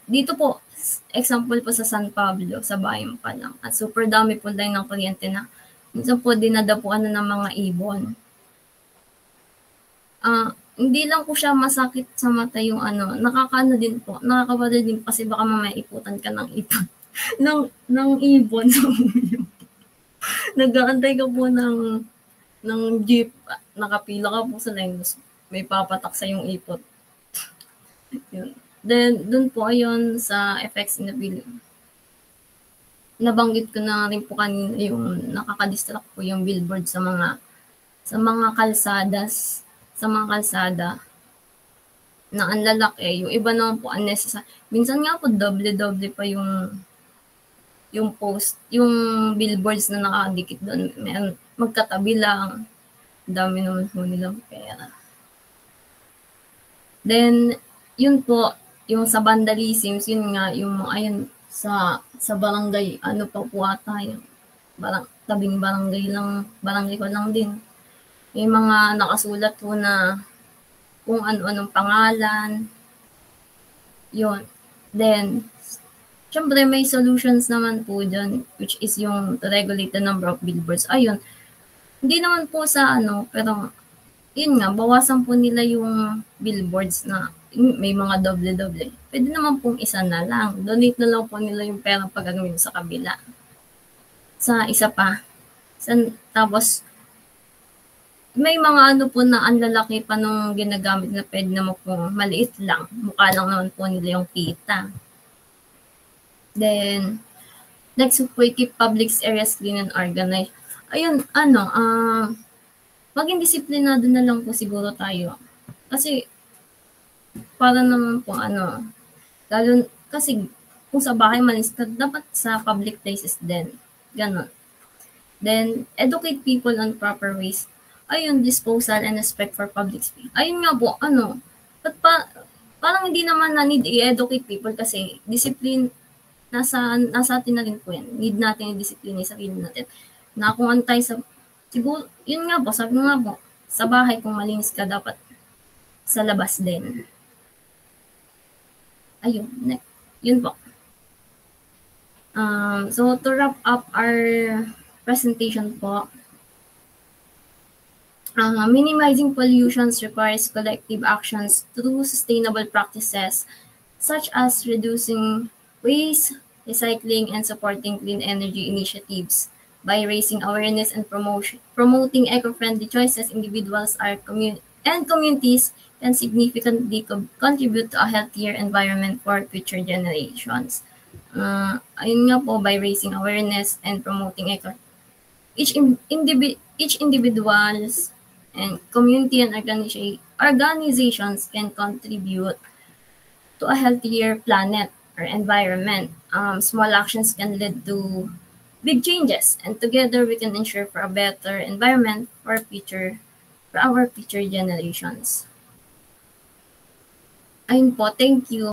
Dito po, example po sa San Pablo, sa bayan pa lang. At super dami po line ng kuryente na minsan po dinadapuan na ng mga ibon. Hindi lang po siya masakit sa mata yung nakakabala din kasi baka mamaya iputan ka ng ipon. ng ibon. Nag-aantay ka po ng jeep, nakapila ka po sa line, may papatak sa yung ipot. Yun. Then, dun po ayun sa effects in the Philippines. Nabanggit ko na rin po kanina yung nakaka-distract po yung billboard sa mga kalsada na ang lalaki, yung iba naman po unnecessary. Minsan nga po doble-doble pa yung post, yung billboards na nakadikit doon, magkatabi lang. Dami naman po nilang pera. Then, yun po, yung sa vandalisms, yun nga, yung ayun, sa barangay, pa po ata, yung tabing barangay ko lang din. May mga nakasulat po na kung ano-anong pangalan. Yun. Then, syempre may solutions naman po dyan, which is yung to regulate the number of billboards. Ayun. Hindi naman po sa pero yun nga, bawasan po nila yung billboards na may mga doble-doble. Pwede naman pong isa na lang. Donate na lang po nila yung pera pagagawin sa kabila. Sa isa pa. Tapos, may mga po na ang lalaki pa nung ginagamit na pwede naman po maliit lang. Mukha lang naman po nila yung kita. Then, next po, keep public areas clean and organized. Ayun, maging disiplinado na lang po siguro tayo. Kasi, para naman po lalo, kasi kung sa bahay malinis ka, dapat sa public places din. Ganon. Then, educate people on proper ways. Ayun, disposal and respect for public space. Ayun nga po, parang hindi naman na need i-educate people kasi discipline, nasa atin na rin po yan. Need natin i-discipline yung sarili natin. Na kung siguro, yun nga po, sabi nga po, sa bahay kung malinis ka, dapat sa labas din. Ayun, yun po. So, to wrap up our presentation po, minimizing pollutions requires collective actions through sustainable practices such as reducing waste, recycling, and supporting clean energy initiatives. By raising awareness and promoting eco-friendly choices, individuals and communities can significantly contribute to a healthier environment for future generations. Ayun nga po, by raising awareness and promoting each individuals and community and organizations can contribute to a healthier planet or environment. Small actions can lead to big changes, and together we can ensure for a better environment for our future generations. Ayun po, thank you.